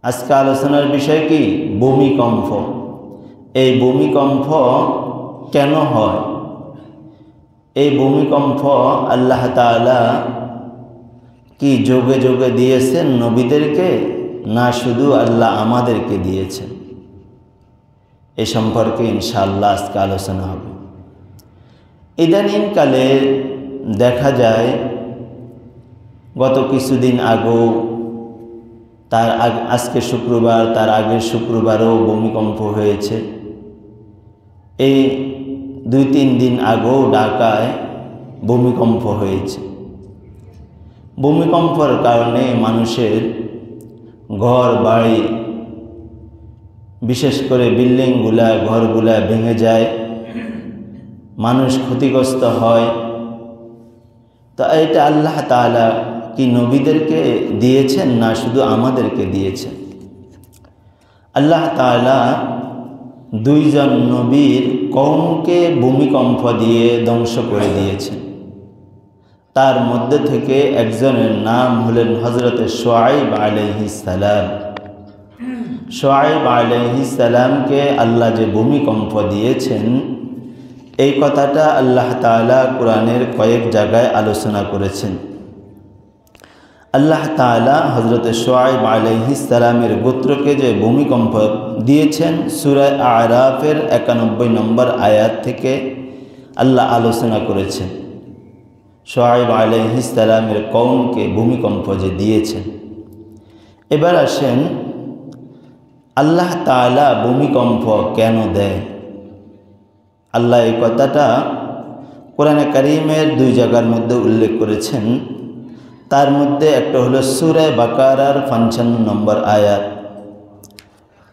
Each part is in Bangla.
আজকে আলোচনার বিষয় কি? ভূমিকম্প। এই ভূমিকম্প কেন হয়? এই ভূমিকম্প আল্লাহ তাআলা কি যোগে যোগে দিয়েছেন নবীদেরকে, না শুধু আল্লাহ আমাদেরকে দিয়েছেন? এ সম্পর্কে ইনশাআল্লাহ আজকে আলোচনা হবে। ইদানিংকালে দেখা যায় গত কিছুদিন আগেও, আজকে শুক্রবার, তার আগের শুক্রবারও ভূমিকম্প হয়েছে। এই 2-3 দিন আগেও ঢাকায় ভূমিকম্প হয়েছে। ভূমিকম্পের কারণে মানুষের ঘর বাড়ি, বিশেষ করে বিল্ডিংগুলা, ঘরগুলা ভেঙে যায়, মানুষ ক্ষতিগ্রস্ত হয়। তো এটা আল্লাহ তাআলা কি নবীদেরকে দিয়েছেন, না শুধু আমাদেরকে দিয়েছেন? আল্লাহ তাআলা 2 জন নবীর কওমকে ভূমিকম্প দিয়ে ধ্বংস করে দিয়েছেন। তার মধ্যে থেকে একজনের নাম হলেন হযরত শুআয়ব আলাইহিস সালাম। শুআয়ব আলাইহিস সালামকে আল্লাহ যে ভূমিকম্প দিয়েছেন, এই কথাটা আল্লাহ তাআলা কোরআনের কয়েক জায়গায় আলোচনা করেছেন। আল্লাহ তাআলা হযরত শুআয়ব আলাইহিস সালামের গোত্রকে যে ভূমিকম্প দিয়েছেন, সূরা আরাফের 91 নম্বর আয়াত থেকে আল্লাহ আলোচনা করেছেন। শুআয়ব আলাইহিস সালামের কওমকে ভূমিকম্প যে দিয়েছেন। এবার আসেন, আল্লাহ তাআলা ভূমিকম্প কেন দেয়? আল্লাহ এই কথাটা কোরআনে কারীমের 2 জায়গার মধ্যে উল্লেখ করেছেন। তার মধ্যে একটা হলো সূরা বাকারার 55 নম্বর আয়াত,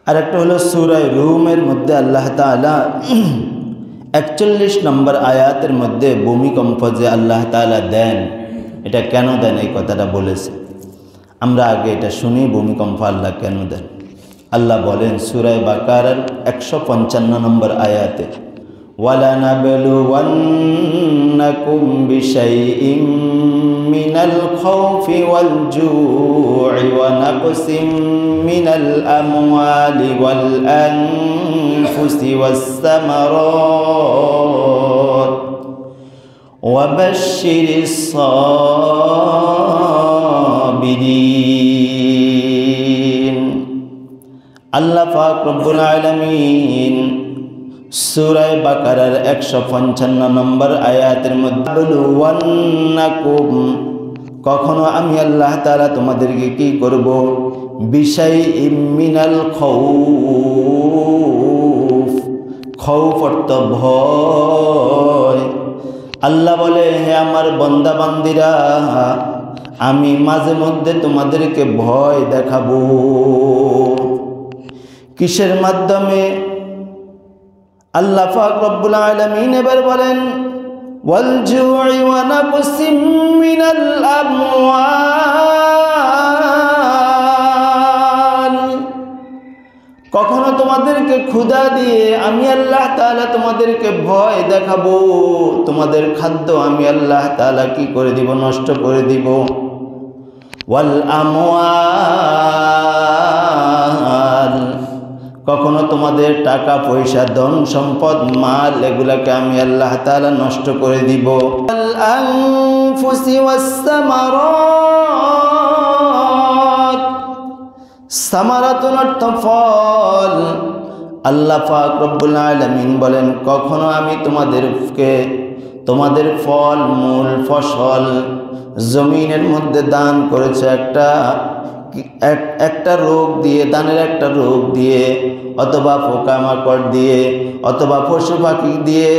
আর একটা হলো সূরা রুমের মধ্যে আল্লাহ তাআলা 41 নম্বর আয়াতের মধ্যে ভূমিকম্প যে আল্লাহ তাআলা দেন, এটা কেন দেন এই কথাটা বলেছে। আমরা আগে এটা শুনি, ভূমিকম্প আল্লাহ কেন দেন। আল্লাহ বলেন সূরা বাকারার 155 নম্বর আয়াতে, وَلَنَبْلُوَنَّكُمْ بِشَيْءٍ مِّنَ الْخَوْفِ وَالْجُوعِ وَنَقْصٍ مِّنَ الْأَمْوَالِ وَالْأَنفُسِ وَالثَّمَرَاتِ وَبَشِّرِ الصَّابِرِينَ। আল্লাহ পাক রব্বুল আলামিন সূরা বাকারার 155 নম্বর আয়াতের মধ্যে, কখনো আমি আল্লাহ তাআলা তোমাদেরকে কি করব? বিশাইইম মিনাল খাউফ। খাউফ অর্থ ভয়। আল্লাহ বলে, হে আমার বান্দা বান্দিরা, আমি মাঝে মধ্যে তোমাদেরকে ভয় দেখাবো। কিসের মাধ্যমে? আল্লাহ পাক রব্বুল আলামিন এবার বলেন, ওয়াল জু'i ওয়া নাকসিম মিনাল আমওয়াল। কখনো তোমাদেরকে ক্ষুধা দিয়ে আমি আল্লাহ তাআলা তোমাদেরকে ভয় দেখাবো। তোমাদের খাদ্য আমি আল্লাহ তাআলা কি করে দিব? নষ্ট করে দিব। ওয়াল আমওয়াল, কখনো তোমাদের টাকা পয়সা, ধন সম্পদ, মাল, এগুলাকে আমি আল্লাহ তাআলা নষ্ট করে দিব। আল আনফুসি ওয়াস সামারাত। সামারাতুন অর্থ ফল। আল্লাহ পাক রব্বুল আলামিন বলেন, কখনো আমি তোমাদের ফল মূল ফসল জমিনের মধ্যে দান করেছে একটা রোগ দিয়ে, দানের একটা রোগ দিয়ে, অথবা পোকামাকড় দিয়ে, অথবা পশু পাখি দিয়ে,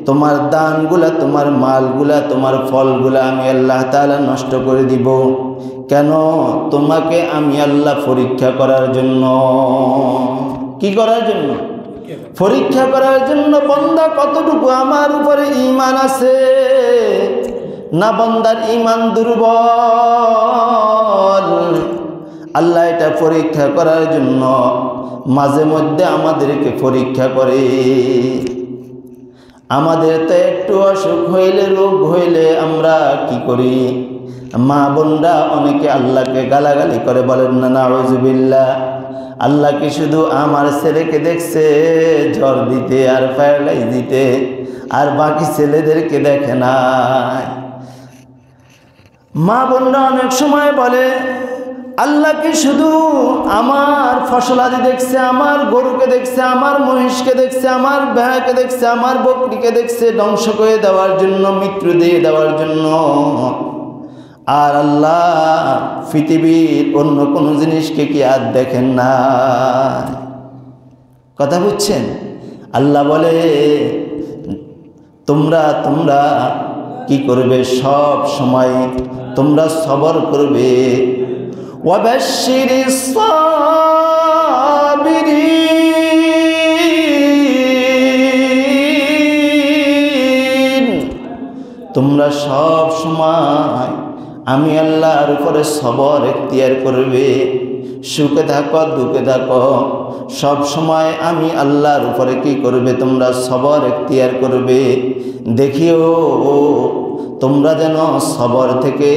তোমার দানগুলা, তোমার মালগুলা, তোমার ফলগুলা আমি আল্লাহ তাআলা নষ্ট করে দিব। কেন? তোমাকে আমি আল্লাহ পরীক্ষা করার জন্য। কি করার জন্য? পরীক্ষা করার জন্য। বান্দা কতটুকু আমার উপরে ঈমান আছে, না বান্দার ঈমান দুর্বল। আল্লাহ এটা পরীক্ষা করার জন্য মাঝে মধ্যে আমাদেরকে পরীক্ষা করে। আমাদের তো একটু অসুখ হইলে, রোগ হইলে আমরা কি করি? মা বোনরা অনেকে আল্লাহকে গালাগালি করে, বলেন না নাউযুবিল্লাহ। আল্লাহ কি শুধু আমার ছেলেকে দেখছে জ্বর দিতে আর প্যারালাইজ দিতে, আর বাকি ছেলেদেরকে দেখে নাই? মা বোনরা অনেক সময় বলে আল্লাহ কি শুধু আমার ফসলাদি দেখছে, আমার গরুকে দেখছে, আমার মহিষকে দেখছে, আমার ভেড়াকে দেখছে, আমার বকরিকে দেখছে ধ্বংস করে দেওয়ার জন্য, মৃত্যু দিয়ে দেওয়ার জন্য, আর আল্লাহ পৃথিবীর অন্য কোনো জিনিসকে কি আর দেখেন না? কথা বুঝছেন? আল্লাহ বলে তোমরা কি করবে? সব সময় তোমরা সবর করবে। ওয়াবাশশিরিস সাবিরিন, তোমরা সব সময় আমি আল্লাহর উপরে সবর এখতিয়ার করবে। সুখে থাকো দুঃখে থাকো, সব সময় আমি আল্লাহর উপরে কি করবে? তোমরা সবর এখতিয়ার করবে। দেখিও তোমরা যেন সবর থেকে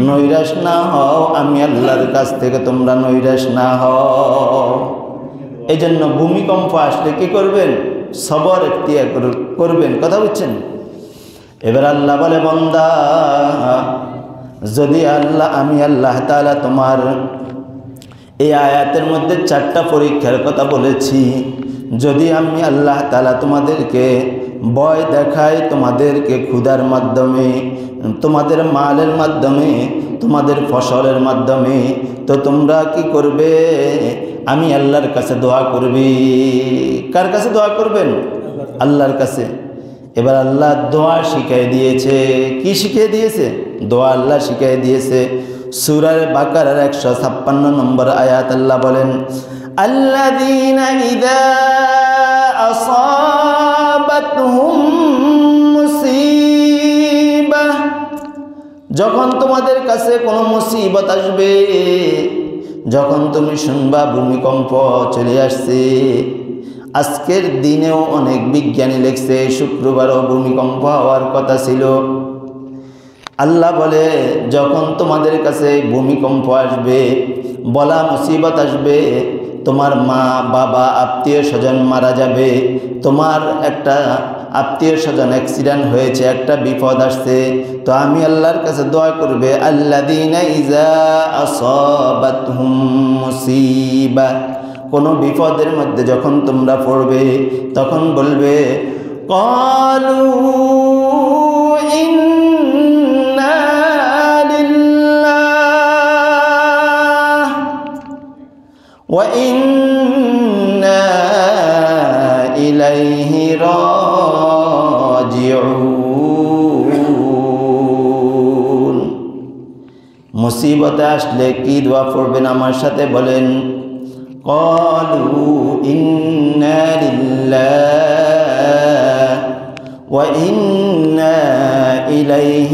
নৈরাশ না হও, আমি আল্লাহর কাছ থেকে তোমরা নৈরাশ না হও। এই জন্য ভূমিকম্প আসলে কি করবেন? সবর এখতিয়ার করবেন। কথা বুঝছেন? এবার আল্লাহ বলে বান্দা, যদি আমি আল্লাহ তাআলা তোমার এই আয়াতের মধ্যে 4টা পরীক্ষার কথা বলেছি, যদি আমি আল্লাহ তাআলা তোমাদেরকে ভয় দেখাই, তোমাদেরকে ক্ষুধার মাধ্যমে, তোমাদের মালের মাধ্যমে, তোমাদের ফসলের মাধ্যমে, তো তোমরা কি করবে? আমি আল্লাহর কাছে দোয়া করবে। কার কাছে দোয়া করবেন? আল্লাহর কাছে। এবার আল্লাহ দোয়া শিখিয়ে দিয়েছে। কি শিখিয়ে দিয়েছে? দোয়া আল্লাহ শিখিয়ে দিয়েছে। সূরা বাকারার 156 নম্বর আয়াত আল্লাহ বলেন, আল্লাযীনা ইযা আসাবাতহুম মুসিবাহ, যখন তোমাদের কাছে কোনো মুসিবত আসবে, যখন তুমি শুনবা ভূমিকম্প চলে আসছে। আজকের দিনেও অনেক বিজ্ঞানী লিখছে শুক্রবারও ভূমিকম্প হওয়ার কথা ছিল। আল্লাহ বলে যখন তোমাদের কাছে ভূমিকম্প আসবে, বলা মুসিবত আসবে, তোমার মা বাবা আত্মীয় স্বজন মারা যাবে, তোমার একটা আত্মীয় স্বজন অ্যাক্সিডেন্ট হয়েছে, একটা বিপদ আসছে, তো আমি আল্লাহর কাছে দোয়া করবে, আল্লাযীনা ইযা আসাবাতহুম মুসিবা, কোনো বিপদের মধ্যে যখন তোমরা পড়বে তখন বলবে ক্বালু ইন্না লিল্লাহ ওয়া ইন্না ইলাইহি রাজিউন। মুসিবতে আসলে কি দোয়া পড়বেন আমার সাথে বলেন? قالوا إنا لله وإنا إليه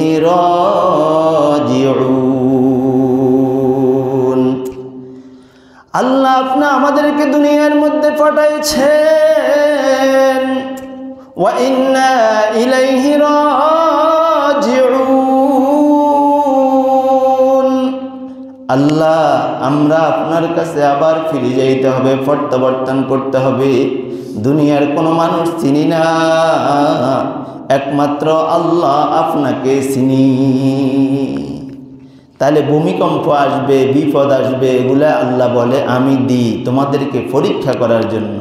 راجعون। আল্লাহ আপনি আমাদেরকে দুনিয়ার মধ্যে পাঠাইছেন, ওয়া ইন্না ইলাইহি রাজিউন। আল্লাহ আমরা আপনার কাছে আবার ফিরে যাইতে হবে, প্রত্যাবর্তন করতে হবে। দুনিয়ার কোনো মানুষ চিনি না, একমাত্র আল্লাহ আপনাকে চিনি। তাহলে ভূমিকম্প আসবে, বিপদ আসবে, এগুলা আল্লাহ বলে আমি দিই তোমাদেরকে পরীক্ষা করার জন্য।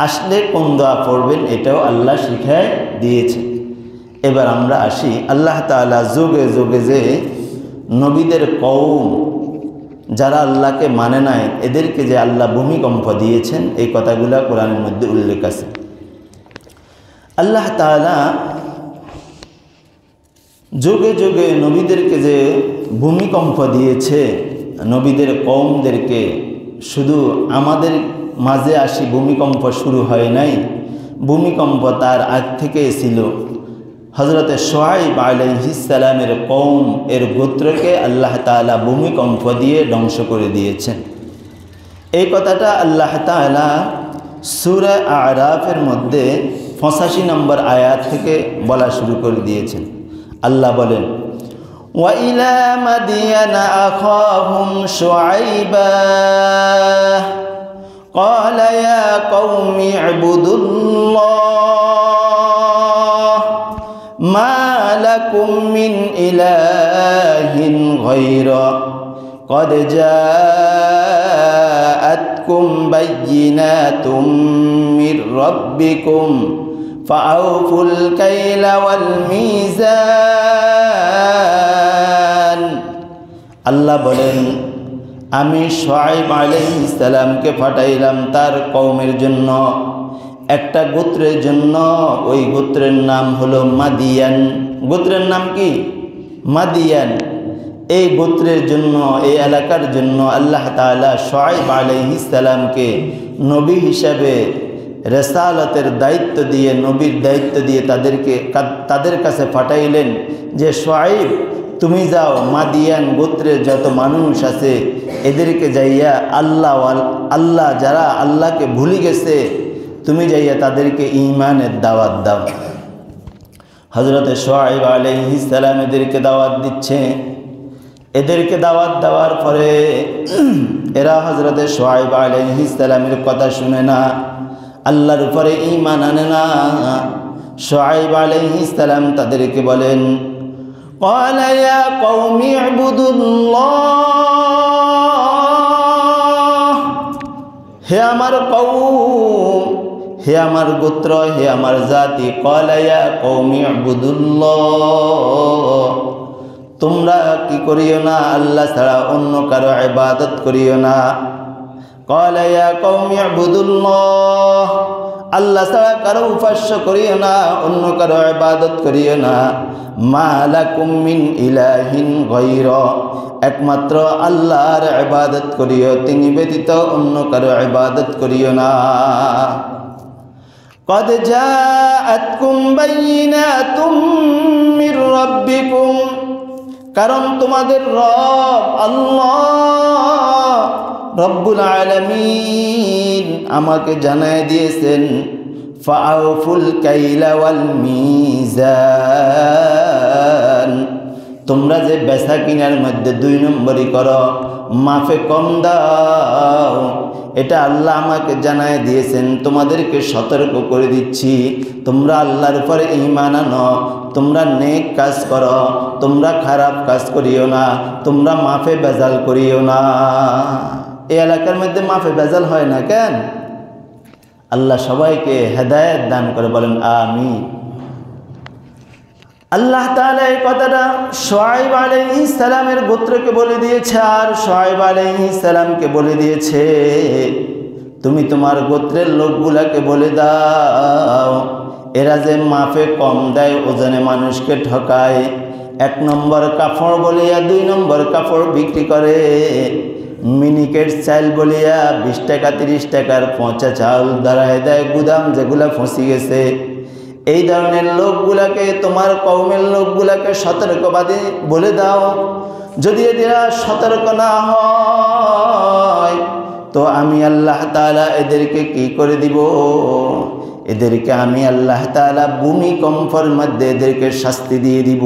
আসলে কোন দোয়া পড়বেন এটাও আল্লাহ শিখায় দিয়েছে। এবার আমরা আসি, আল্লাহ তাআলা যুগে যুগে যে নবীদের কওম যারা আল্লাহকে মানে নাই, এদেরকে যে আল্লাহ ভূমিকম্প দিয়েছেন, এই কথাগুলো কোরআনের মধ্যে উল্লেখ আছে। আল্লাহ তাআলা যুগে যুগে নবীদেরকে যে ভূমিকম্প দিয়েছে, নবীদের কওমদেরকে, শুধু আমাদের মাঝে আসি ভূমিকম্প শুরু হয় নাই, ভূমিকম্প তার আগ থেকে ছিল। হযরতে শুআয়ব আলাইহিস সালামের কওম এর গোত্রকে আল্লাহ তাআলা ভূমিকম্প দিয়ে ধ্বংস করে দিয়েছেন। এই কথাটা আল্লাহ তাআলা সূরা আরাফের মধ্যে 85 নম্বর আয়াত থেকে বলা শুরু করে দিয়েছেন। আল্লাহ বলেন وإلى مدين أخاهم شعيبا قال يا قوم اعبدوا الله ما لكم من إله غيره قد جاءتكم بينات من ربكم فأوفوا الكيل والميزان আল্লাহ বলেন আমি শুআয়ব আলাইহিস সালামকে পাঠাইলাম তার কওমের জন্য একটা গোত্রের জন্য। ওই গোত্রের নাম হলো মাদিয়ান। গোত্রের নাম কি? মাদিয়ান। এই গোত্রের জন্য, এই এলাকার জন্য আল্লাহ তাআলা শুআয়ব আলাইহিস সালামকে নবী হিসাবে রিসালাতের দায়িত্ব দিয়ে, নবীর দায়িত্ব দিয়ে তাদের কাছে পাঠাইলেন যে শুআয়ব তুমি যাও মাদিয়ান গোত্রের যত মানুষ আছে এদেরকে যাইয়া আল্লাহ যারা আল্লাহকে ভুলে গেছে তুমি যাইয়া তাদেরকে ঈমানের দাওয়াত দাও। হযরত শুআয়ব আলাইহিস সালাম এদেরকে দাওয়াত দিচ্ছে। এদেরকে দাওয়াত দেওয়ার পরে এরা হযরত শুআয়ব আলাইহিস সালামের কথা শুনে না, আল্লাহর উপরে ঈমান আনে না। শুআয়ব আলাইহিস সালাম তাদেরকে বলেন قال يا قوم اعبدوا الله হে আমার কওম, হে আমার গোত্র, হে আমার জাতি। قال يا قوم اعبدوا الله তোমরা কি করিও না, আল্লাহ ছাড়া অন্য কারো ইবাদত করিও না। قال يا قوم اعبدوا الله আল্লাহ ছাড়া কারো উপাস্য করিও না, অন্য কারো ইবাদত করিও না। মা লাকুম মিন ইলাহিন গায়রা একমাত্র আল্লাহর ইবাদত করিও, তিনি ব্যতীত অন্য কারো ইবাদত করিও না। قد جاءتكم بينات من ربكم কারণ তোমাদের রব আল্লাহ রব্বুল আলামিন আমাকে জানায় দিয়েছেন ফাআউফুল কাইলা ওয়াল মিজান তোমরা যে বেচা কিনার মধ্যে 2 নম্বরই করো, মাফে কম দাও, এটা আল্লাহ আমাকে জানায় দিয়েছেন। তোমাদেরকে সতর্ক করে দিচ্ছি, তোমরা আল্লাহর উপরে ঈমান আনো, তোমরা নেক কাজ করো, তোমরা খারাপ কাজ করিও না, তোমরা মাফে বেজাল করিও না। এই এলাকার মধ্যে মাফে বেজাল হয় না কেন? আল্লাহ সবাইকে হেদায়েত দান করে, বলেন আমিন। আল্লাহ তাআলা এই কথাটা শুআয়ব আলাইহিস সালামের গোত্রকে বলে দিয়েছে, আর শুআয়ব আলাইহিস সালামকে বলে দিয়েছে তুমি তোমার গোত্রের লোকগুলাকে বলে দাও এরা যে মাফে কম দেয়, ওজনে মানুষকে ঠকায়, 1 নম্বর কাপড় বলিয়া 2 নম্বর কাপড় বিক্রি করে, মিনিকেট চাল বলিয়া 20 টাকা 30 টাকার পচা চাউল দাঁড়ায় দেয় গুদাম যেগুলা ফসি গেছে। এই ধরনের লোকগুলাকে, তোমার কওমের লোকগুলাকে সতর্কবাদী বলে দাও। যদি এরা সতর্ক না হয় তো আমি আল্লাহ তাআলা এদেরকে কি করে দিব? এদেরকে আমি আল্লাহ তাআলা ভূমিকম্পের মধ্যে এদেরকে শাস্তি দিয়ে দিব।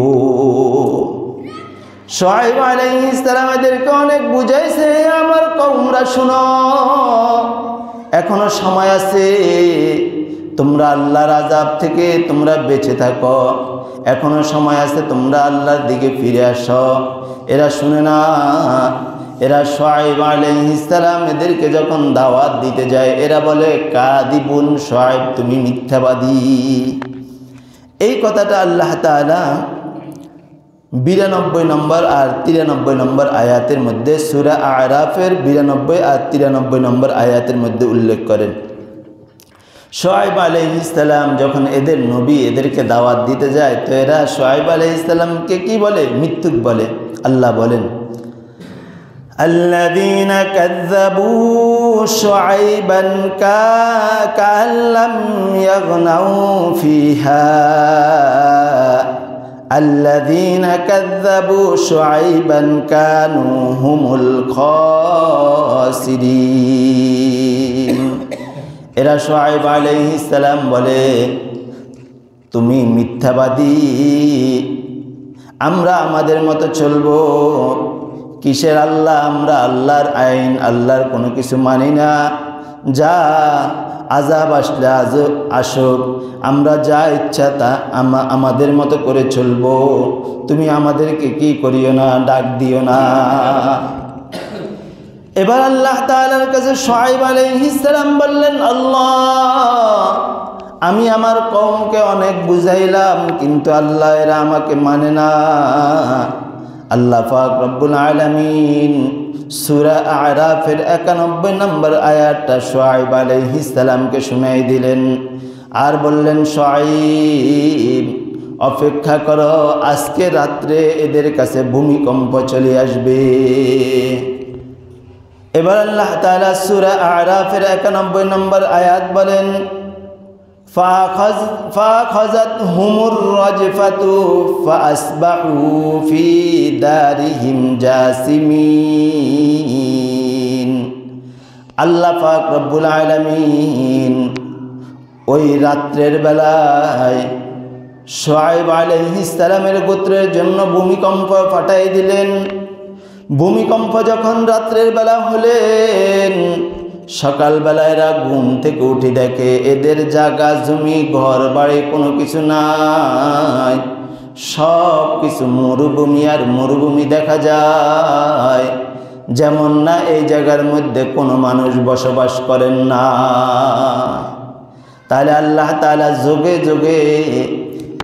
শুআয়ব আলাইহিস সালাম এদেরকে অনেক বুঝাইছে, আমার কওমরা শুনো, এখনো সময় আছে, তোমরা আল্লাহর আযাব থেকে তোমরা বেঁচে থাকো, এখনো সময় আছে, তোমরা আল্লাহর দিকে ফিরে আসো। এরা শুনে না। এরা শুআয়ব আলাইহিস সালাম এদেরকে যখন দাওয়াত দিতে যায় এরা বলে কাদিবুন, শুআয়ব তুমি মিথ্যাবাদী। এই কথাটা আল্লাহ তাআলা 92 নম্বর আর 93 নম্বর আয়াতের মধ্যে সূরা আরাফের 92 আর 93 নম্বর আয়াতের মধ্যে উল্লেখ করেন। শুআয়ব আলাইহিস সালাম যখন এদের নবী এদেরকে দাওয়াত দিতে যায় তো এরা শুআয়ব আলাইহিস সালামকে কি বলে? মিথ্যুক বলে। আল্লাহ বলেন الذين كذبوا شعيبا كأن لم يغنوا فيها الذين كذبوا شعيبا كانوا هم الخاسرين এরা শুআয়ব আলাইহিস সালাম বলে তুমি মিথ্যাবাদী, আমরা আমাদের মতো চলবো। কিসের আল্লাহ? আমরা আল্লাহর আইন, আল্লাহর কোনো কিছু মানি না। যা আযাব আসলে আসুক, আমরা যা ইচ্ছা তা আমাদের মতো করে চলবো। তুমি আমাদেরকে কি করিও না, ডাক দিও না। এবার আল্লাহ তাআলার কাছে শুআয়ব আলাইহিস সালাম বললেন, আল্লাহ, আমি আমার কওমকে অনেক বুঝাইলাম, কিন্তু আল্লাহ এরা আমাকে মানে না। আল্লাহ পাক রব্বুল আলামিন সূরা আ'রাফের 91 নম্বর আয়াতটা শুআয়ব আলাইহিস সালামকে শুনাই দিলেন আর বললেন, শুআয়ব, অপেক্ষা করো, আজকে রাত্রে এদের কাছে ভূমিকম্প চলে আসবে। এবার আল্লাহ তাআলা সূরা আ'রাফের 91 নম্বর আয়াত বলেন, ফাখাযাতহুমুর রাজফাতু ফাআসবাহু ফি দারিহিম জাসিমিন। আল্লাহ পাক রব্বুল আলামিন ওই রাত্রের বেলায় শুআয়ব আলাইহিস সালামের গোত্রের জন্য ভূমিকম্প পাঠাই দিলেন। ভূমিকম্প যখন রাত্রের বেলা হলেন, সকালবেলায় এরা ঘুম থেকে উঠে দেখে এদের জায়গা জমি ঘর বাড়ি কোনো কিছু নাই, সব কিছু মরুভূমি আর মরুভূমি দেখা যায়। যেমন না এই জায়গার মধ্যে কোনো মানুষ বসবাস করেন না। তাহলে আল্লাহ তাআলা যোগে যোগে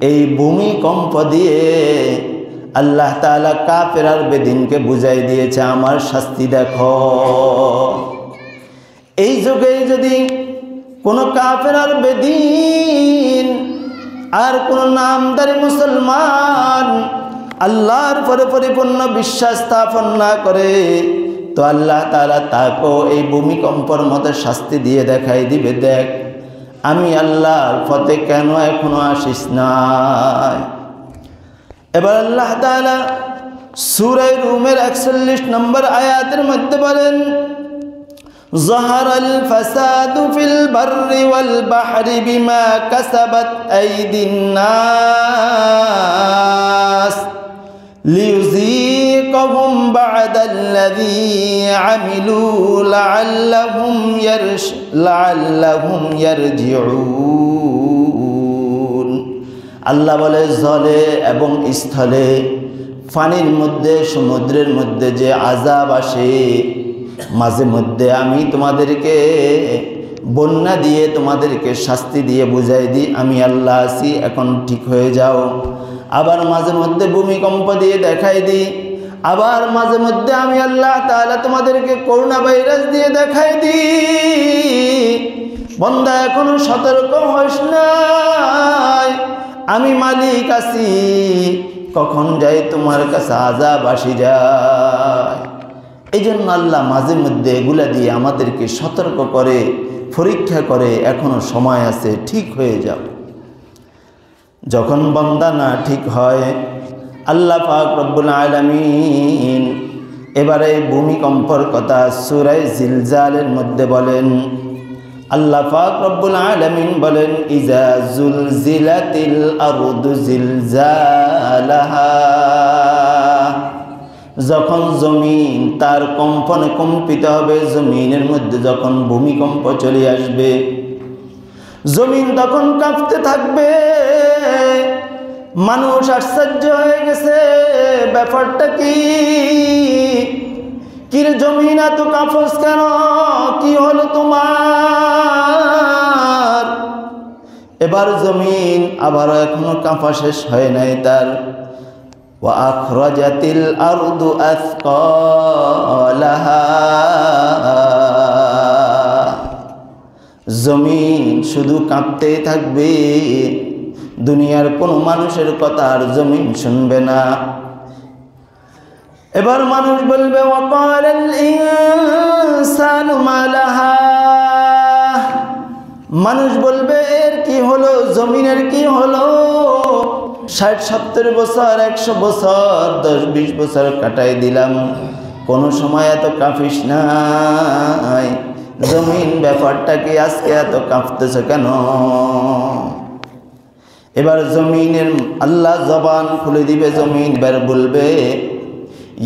এই ভূমিকম্প দিয়ে আল্লাহ তাআলা কাফের আর বেদিনকে বুঝাই দিয়েছে, আমার শাস্তি দেখো। এই যুগে যদি কোনো কাফের আর বেদিন আর কোনো নামদারি মুসলমান আল্লাহর পরে পরিপূর্ণ বিশ্বাস স্থাপন না করে, তো আল্লাহ তাআলা তাকেও এই ভূমিকম্পর মতো শাস্তি দিয়ে দেখাই দিবে, দেখ আমি আল্লাহর পথে কেন এখনো আসিস নাই। এবার আল্লাহ তাআলা সূরা রুমের 41 নম্বর আয়াতের মধ্যে বলেন, যাহারাল ফাসাদু ফিল বাররি ওয়াল বাহরি বিমা কাসাবাত আইদিন নাস লিয়ুযীকাহুম বা'দাল্লাযী আমিলু লাআল্লাহুম ইয়ারজিউন। আল্লাহ বলে, জলে এবং স্থলে, পানির মধ্যে, সমুদ্রের মধ্যে যে আযাব আসে, মাঝে মধ্যে আমি তোমাদেরকে বন্যা দিয়ে তোমাদেরকে শাস্তি দিয়ে বুঝাই দিই আমি আল্লাহ আছি, এখন ঠিক হয়ে যাও। আবার মাঝে মধ্যে ভূমিকম্প দিয়ে দেখাই দিই। আবার মাঝে মধ্যে আমি আল্লাহ তাআলা তোমাদেরকে করোনা ভাইরাস দিয়ে দেখাই দিই। বান্দা এখনো সতর্ক হইস নাই, আমি মালিক আছি, কখন যাই তোমার কাছে আযাব আসি যায়। এই জন্য আল্লাহ মাঝে মধ্যে এগুলা দিয়ে আমাদেরকে সতর্ক করে, পরীক্ষা করে, এখনো সময় আছে, ঠিক হয়ে যাও। যখন বান্দা না ঠিক হয়, আল্লাহ পাক রব্বুল আলামিন এবারে ভূমিকম্পর কথা সূরা জিলজালের মধ্যে বলেন। আল্লাহ পাক রব্বুল আলামিন বলেন, ইজা জুলজিলাতিল আরদু জিলজালাহা, যখন জমিন তার কম্পনে কম্পিত হবে, জমিনের মধ্যে যখন ভূমিকম্প চলে আসবে, জমিন তখন কাঁপতে থাকবে। মানুষ আশ্চর্য হয়ে গেছে, ব্যাপারটা কি? কিরে জমিন এত কাঁপছ কেন? কি হলো তোমার? এবার জমিন আবারও এখনো কাঁপা শেষ হয় নাই তার। وأخرجت الأرض أثقالها, জমিন শুধু কাঁপতেই থাকবে, দুনিয়ার কোনো মানুষের কথা আর জমিন শুনবে না। এবার মানুষ বলবে, وقال الإنسان ما لها, মানুষ বলবে এর কি হলো, জমিনের কি হলো? 60-70 বছর, 100 বছর, 10-20 বছর কাটাই দিলাম, কোনো সময় এত কাঁপিস নাই। জমিন ব্যাপারটা কি, আজকে এত কাঁপতেছ কেন? এবার জমিনের আল্লাহ জবান খুলে দিবে, জমিন এবার বলবে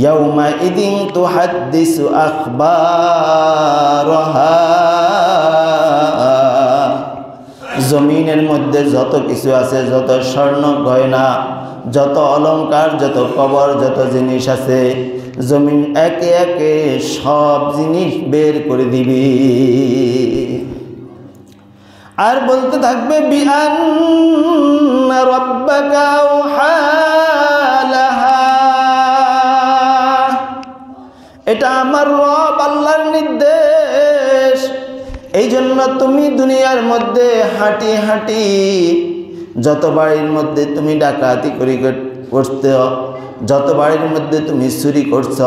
ইয়াউমা ইদিন তুহাদ্দিসু আখবারহা। জমিনের মধ্যে যত কিছু আছে, যত স্বর্ণ গয়না, যত অলংকার, যত কবর, যত জিনিস আছে, জমিন একে একে সব জিনিস বের করে দিবি। আর বলতে থাকবে বিআন্না রাব্বাকা আওহালাহা, এটা আমার রব আল্লাহর নির্দেশ। এই জন্য তুমি দুনিয়ার মধ্যে হাঁটি হাঁটি যত বাড়ির মধ্যে তুমি ডাকাতি করতে, যত বাড়ির মধ্যে তুমি চুরি করছ,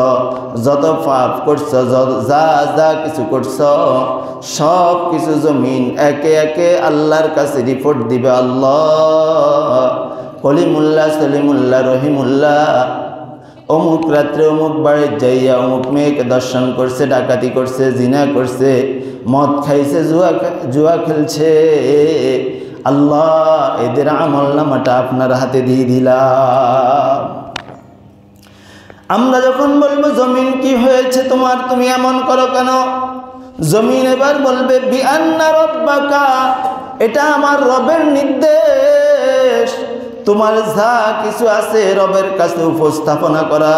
যত পাপ করছ, যা যা কিছু করছ, সব কিছু জমিন একে একে আল্লাহর কাছে রিপোর্ট দিবে। আল্লাহ কলিমুল্লাহ সলিমুল্লাহ রহিমুল্লাহ অমুক রাত্রে অমুক বাড়ির যাইয়া অমুক মেয়েকে দর্শন করছে, ডাকাতি করছে, জিনা করছে, মদ খাইছে, জুয়া খেলছে। আল্লাহ এদের আমল নামাটা আপনার হাতে দিয়ে দিলাম। আমরা যখন বলবো জমিন কি হয়েছে তোমার, তুমি এমন করো কেন, জমিন এবার বলবে বিআন্না রাব্বাকা, এটা আমার রবের নির্দেশ। তোমার যা কিছু আছে রবের কাছে উপস্থাপনা করা।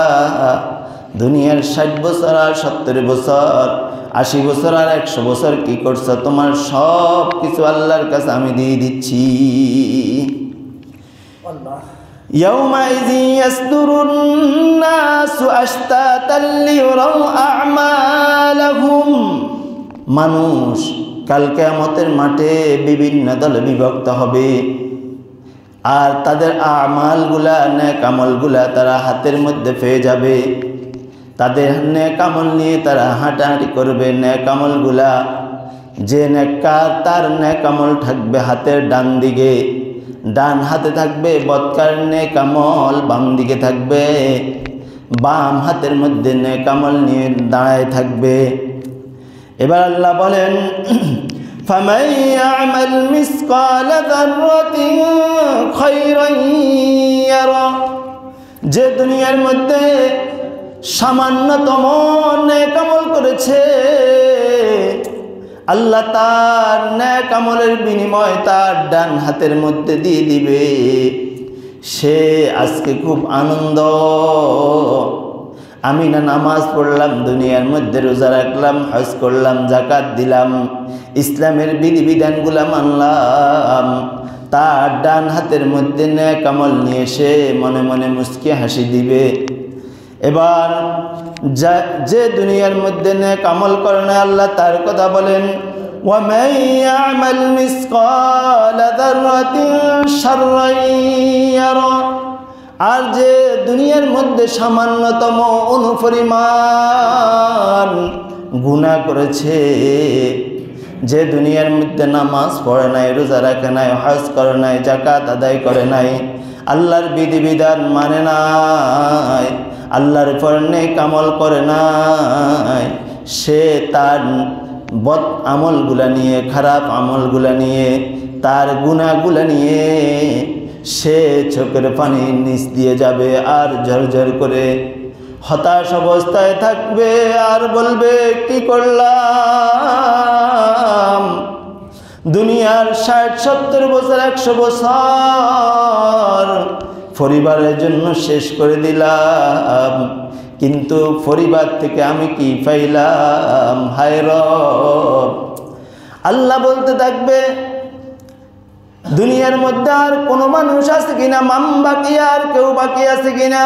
দুনিয়ার 60 বছর আর 70 বছর, 80 বছর আর 100 বছর কি করছো, তোমার সব কিছু আল্লাহর কাছে আমি দিয়ে দিচ্ছি। ইয়াউমাইযি ইয়াসদুরুন নাসু আশতাতাল লিয়ারাউ আ'মালাহুম, মানুষ কাল কিয়ামতের মাঠে বিভিন্ন দলে বিভক্ত হবে। আর তাদের আমালগুলা, নেক আমলগুলা তারা হাতের মধ্যে পেয়ে যাবে। তাদের নেক আমল নিয়ে তারা হাঁটাহাঁটি করবে। নেক আমলগুলা, যে নেককার তার নেক আমল থাকবে হাতের ডান দিকে, ডান হাতে থাকবে। বদকার নেক আমল বাম দিকে থাকবে। বাম হাতের মধ্যে নেক আমল নিয়ে দাঁড়ায় থাকবে। এবার আল্লাহ বলেন ফামান ইয়া'মাল মিসকালা যাররাতিন খায়রান ইয়ারা, যে দুনিয়ার মধ্যে সামান্যতম নেক আমল করেছে, আল্লাহ তার নেক আমলের বিনিময় তার ডান হাতের মধ্যে দিয়ে দিবে। সে আজকে খুব আনন্দ, আমি না নামাজ পড়লাম, দুনিয়ার মধ্যে রোজা রাখলাম, হজ করলাম, যাকাত দিলাম, ইসলামের বিধিবিধানগুলো মানলাম, তার ডান হাতের মধ্যে নেক আমল নিয়ে সে মনে মনে মুস্কি হাসি দিবে। এবার যে দুনিয়ার মধ্যে নেক আমল করে না, আল্লাহ তার কথা বলেন ওয়ামান ইয়া'মাল মিসকালা যাররাতিন শাররান ইয়ারা, আর যে দুনিয়ার মধ্যে সামান্যতম অনুপরিমাণ গুনাহ করেছে, যে দুনিয়ার মধ্যে নামাজ পড়ে নাই, রোজা রাখে নাই, হজ করে নাই, যাকাত আদায় করে নাই, আল্লাহর বিধিবিধান মানে নাই, আল্লাহর উপর নেক আমল করে নাই, সে তার বদ আমলগুলা নিয়ে, খারাপ আমলগুলা নিয়ে, তার গুনাহগুলা নিয়ে সে চোখের পানি নিচ দিয়ে যাবে আর ঝরঝর করে হতাশ অবস্থায় থাকবে। আর বলবে কি করলাম, দুনিয়ার 60-70 বছর 100 বছর পরিবারের জন্য শেষ করে দিলাম, কিন্তু পরিবার থেকে আমি কি পাইলাম, হায় রব। আল্লাহ বলতে থাকবে দুনিয়ার মধ্যে আর কোনো মানুষ আছে কিনা, মাম বাকি, আর কেউ বাকি আছে কিনা।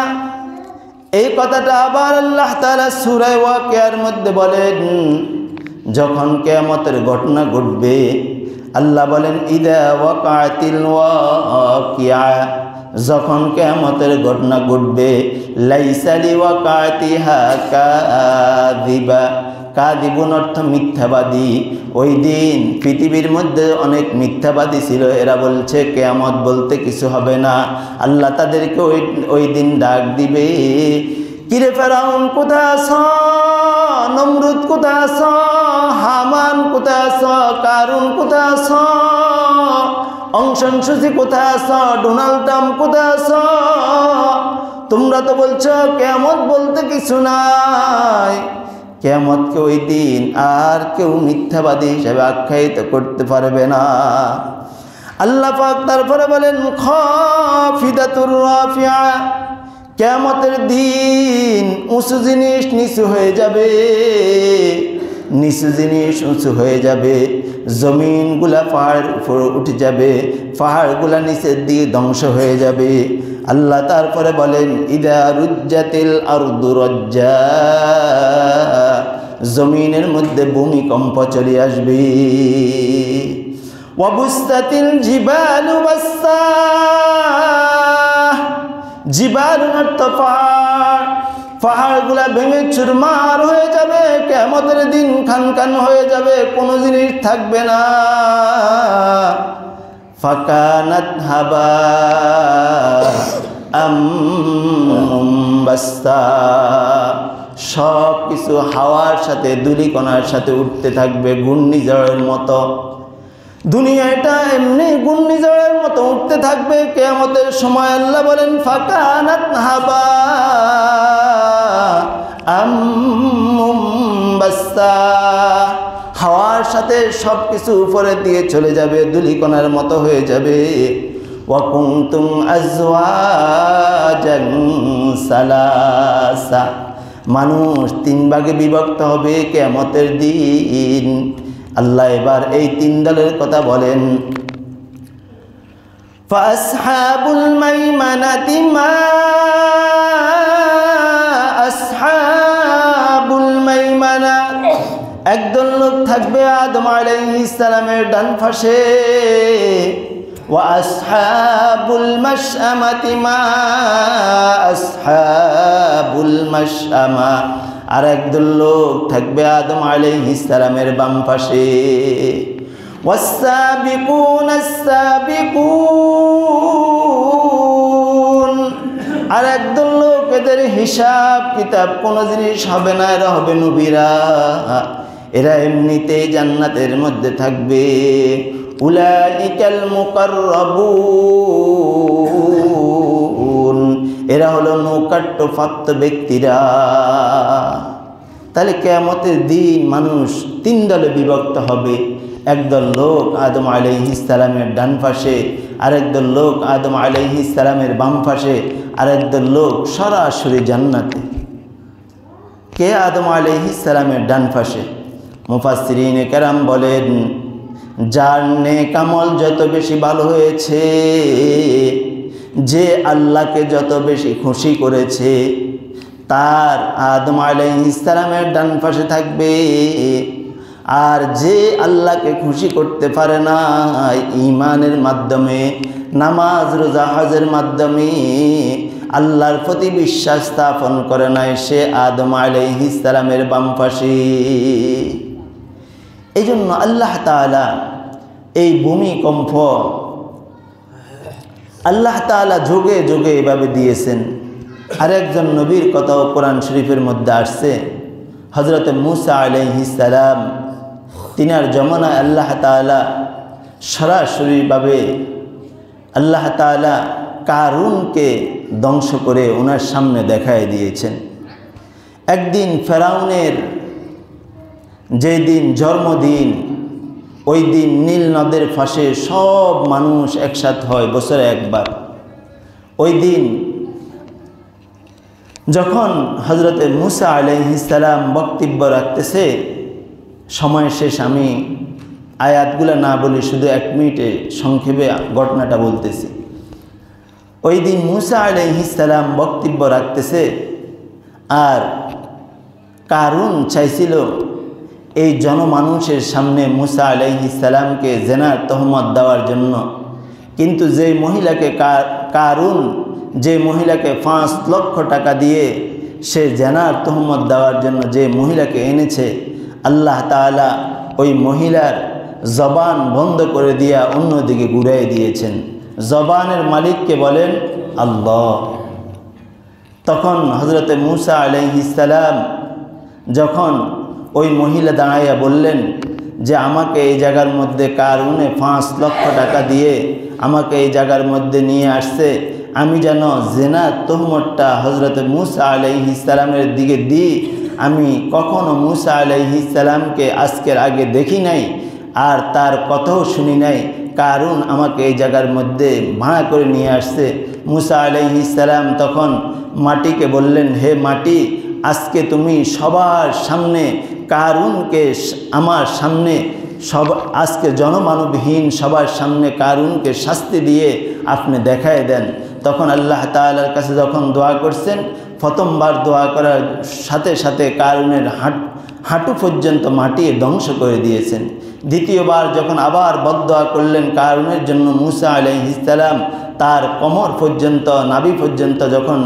এই কথাটা আবার আল্লাহ তাআলা সূরা ওয়াকিয়ার মধ্যে বলেন, যখন কিয়ামতের ঘটনা ঘটবে, আল্লাহ বলেন ইদা ওয়াকাতিল ওয়াকিয়া, যখন কিয়ামতের ঘটনা ঘটবে, লাইসা লিওয়াকাতিহা কাযিবা, কাযিবুন অর্থ মিথ্যাবাদী। ওই দিন পৃথিবীর মধ্যে অনেক মিথ্যাবাদী ছিল, এরা বলছে কিয়ামত বলতে কিছু হবে না। আল্লাহ তাদেরকে ওই দিন ডাক দিবে, কিরে ফেরাউন কোথায় আছো, নমরুদ কোথায় আছো, হামান কোথায় আছো, কারুন কোথায় আছো, অংশন সুচি কোথায় আছো, ডোনাল্ড ট্রাম্প কোথায় আছো? তোমরা তো বলছো কিয়ামত বলতে কিছু নাই। কিয়ামতকে ওই দিন আর কেউ মিথ্যাবাদী হিসেবে আখ্যায়িত করতে পারবে না। আল্লাহ পাক তারপরে বলেন খাফিদাতুর রাফিয়া, কিয়ামতের দিন উঁচু জিনিস নিচু হয়ে যাবে, নিচু জিনিস উঁচু হয়ে যাবে, জমিনগুলা পাহাড়ের উপর উঠে যাবে, পাহাড়গুলা নিচের দিকে ধ্বংস হয়ে যাবে। আল্লাহ তারপরে বলেন ইদা রুজ্জাতিল আরদু রাজ্জা, জমিনের মধ্যে ভূমিকম্প চলে আসবে। ওয়াবুস্তাতিল জিবালু বাস্সা, জিবালুন অর্থ পাহাড়, পাহাড়গুলা ভেঙে চুরমার হয়ে যাবে। কিয়ামতের দিন খান খান হয়ে যাবে, কোনো জিনিস থাকবে না। ফাকানাত হাবা আমবাস্তা, সব কিছু হাওয়ার সাথে ধূলিকণার সাথে উঠতে থাকবে ঘূর্ণিঝড়ের মতো। দুনিয়াটা এমনি ঘূর্ণিঝড়ের মতো উঠতে থাকবে। কিয়ামতের সময় আল্লাহ বলেন ফাকানাত হাবা আমবাস্তা, হাওয়ার সাথে সব কিছু উপরের দিকে চলে যাবে, ধূলিকণার মতো হয়ে যাবে। ওয়া কুনতুম আজওয়াজান সালাসা, মানুষ তিন ভাগে বিভক্ত হবে কিয়ামতের দিন। আল্লাহ এবার এই তিন দলের কথা বলেন ফাসহাবুল মাইমানাতি মা আসহাবুল মাইমানা, একদল লোক থাকবে আদম আলাইহিস সালামের ডান পাশে। ওয়া আসহাবুল মাশআমাতি মা আসহাবুল মাশআমা, আর একদল লোক থাকবে আদম আলাইহিস সালামের বাম পাশে। ওয়াসসাবিকুনাস সাবিকুন, আর একদল লোক, এদের হিসাব কিতাব কোনো জিনিস হবে না, এরা হবে নবীরা, এরা এমনিতেই জান্নাতের মধ্যে থাকবে। উলাইকাল মুকাররাবুন, এরা হলো নৌকাট্যপ্রাপ্ত ব্যক্তিরা। তাহলে কিয়ামতের দিন মানুষ তিন দলে বিভক্ত হবে। একদল লোক আদম আলাইহিস সালামের ডান পাশে, আরেকদল লোক আদম আলাইহিস সালামের বাম পাশে, আরেকদল লোক সরাসরি জান্নাতে। কে আদম আলাইহিস সালামের ডান পাশে? মুফাসসিরিনে কেরাম বলেন যার নেক আমল যত বেশি ভালো হয়েছে, যে আল্লাহকে যত বেশি খুশি করেছে, তার আদম আলাইহিস সালামের ডান পাশে থাকবে। আর যে আল্লাহকে খুশি করতে পারে না ঈমানের মাধ্যমে, নামাজ রোজা হজের মাধ্যমে আল্লাহর প্রতি বিশ্বাস স্থাপন করে নাই, সে আদম আলাইহিস সালামের বাম পাশে। এই জন্য আল্লাহ তাআলা এই ভূমিকম্প আল্লাহ তাআলা যোগে যোগে এভাবে দিয়েছেন। আরেকজন নবীর কথাও কোরআন শরীফের মধ্যে আসছে, হযরত মূসা আলাইহিস সালাম, তিনার জমানায় আল্লাহ তাআলা সরাসরিভাবে আল্লাহ তাআলা কারুনকে ধ্বংস করে ওনার সামনে দেখায় দিয়েছেন। একদিন ফেরাউনের যেই দিন জন্মদিন, ওই দিন নীল নদের পাশে সব মানুষ একসাথে হয় বছরে একবার। ওই দিন যখন হযরতে মূসা আলাইহিস সালাম বক্তব্য রাখতেছে, সময় শেষ, আমি আয়াতগুলো না বলি, শুধু 1 মিনিটে সংক্ষেপে ঘটনাটা বলতেছি। ওই দিন মূসা আলাইহিস সালাম বক্তব্য রাখতেছে, আর কারুন চাইছিল এই জনমানুষের সামনে মূসা আলাইহিস সালামকে জেনার তহমত দেওয়ার জন্য। কিন্তু যে মহিলাকে কারুন যে মহিলাকে 5 লক্ষ টাকা দিয়ে সে জেনার তহমত দেওয়ার জন্য যে মহিলাকে এনেছে, আল্লাহ তাআলা ওই মহিলার জবান বন্ধ করে দিয়া অন্যদিকে ঘুরাই দিয়েছেন। জবানের মালিককে বলেন আল্লাহ। তখন হযরতে মূসা আলাইহিস সালাম যখন ওই মহিলা দাঁড়াইয়া বললেন যে আমাকে এই জায়গার মধ্যে কারুনে 5 লক্ষ টাকা দিয়ে আমাকে এই জায়গার মধ্যে নিয়ে আসছে, আমি যেন জিনার তহমতটা হযরত মূসা আলাইহিস সালামের দিকে দিই। আমি কখনো মূসা আলাইহিস সালামকে আজকের আগে দেখি নাই, আর তার কথাও শুনি নাই। কারুন আমাকে এই জায়গার মধ্যে ভাড়া করে নিয়ে আসছে। মূসা আলাইহিস সালাম তখন মাটিকে বললেন, হে মাটি, আজকে তুমি সবার সামনে কারুনকে আমার সামনে আজকে জনমানবহীন সবার সামনে কারুনকে শাস্তি দিয়ে আপনি দেখায় দেন। তখন আল্লাহ তাআলার কাছে যখন দোয়া করছেন, প্রথমবার দোয়া করার সাথে সাথে কারুনের হাঁটু পর্যন্ত মাটি ধ্বংস করে দিয়েছেন। দ্বিতীয়বার যখন আবার বদদোয়া করলেন কারুনের জন্য, মূসা আলাইহিস সালাম তার কোমর পর্যন্ত নাভি পর্যন্ত যখন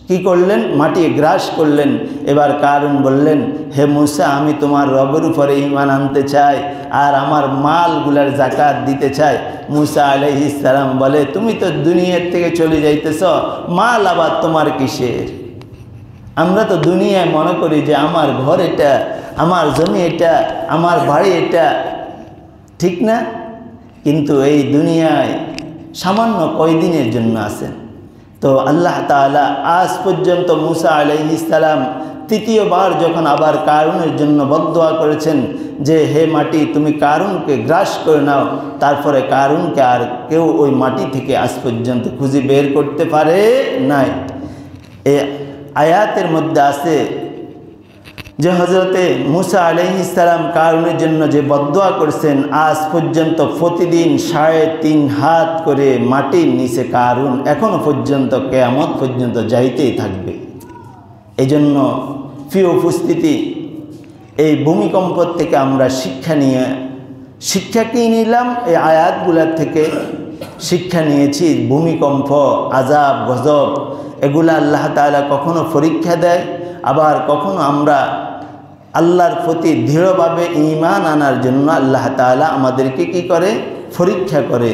কি করলেন, মাটি গ্রাস করলেন। এবার কারুন বললেন, হে মূসা, আমি তোমার রবের উপরে ঈমান আনতে চাই আর আমার মালগুলার যাকাত দিতে চাই। মূসা আলাইহিস সালাম বলে, তুমি তো দুনিয়ার থেকে চলে যাইতেছ, মাল আবার তোমার কিসের? আমরা তো দুনিয়ায় মনে করি যে আমার ঘর এটা, আমার জমি এটা, আমার বাড়ি এটা, ঠিক না? কিন্তু এই দুনিয়ায় সামান্য কয়দিনের জন্য আছেন। তো আল্লাহ তাআলা আজ পর্যন্ত মূসা আলাইহিস সালাম তৃতীয়বার যখন আবার কারুনের জন্য বদদোয়া করেছেন যে হে মাটি, তুমি কারুনকে গ্রাস করে নাও, তারপরে কারুনকে আর কেউ ওই মাটি থেকে আজ পর্যন্ত খুঁজে বের করতে পারে নাই। এই আয়াতের মধ্যে আছে যে হযরতে মূসা আলাইহিস সালাম কারুনের জন্য যে বদদোয়া করছেন, আজ পর্যন্ত প্রতিদিন 3.5 হাত করে মাটির নিচে কারুন এখনো পর্যন্ত কিয়ামত পর্যন্ত যাইতেই থাকবে। এই জন্য প্রিয় উপস্থিতি, এই ভূমিকম্প থেকে আমরা শিক্ষা কি নিলাম? এই আয়াতগুলোর থেকে শিক্ষা নিয়েছি ভূমিকম্প, আযাব, গজব এগুলা আল্লাহ তাআলা কখনো পরীক্ষা দেয়, আবার কখনো আমরা আল্লাহর প্রতি দৃঢ়ভাবে ঈমান আনার জন্য আল্লাহ তাআলা আমাদেরকে কি করে? পরীক্ষা করে,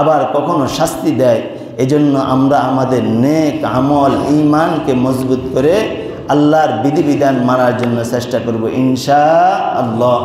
আবার কখনো শাস্তি দেয়। এজন্য আমরা আমাদের নেক আমল ঈমানকে মজবুত করে আল্লাহর বিধিবিধান মানার জন্য চেষ্টা করব ইনশাআল্লাহ।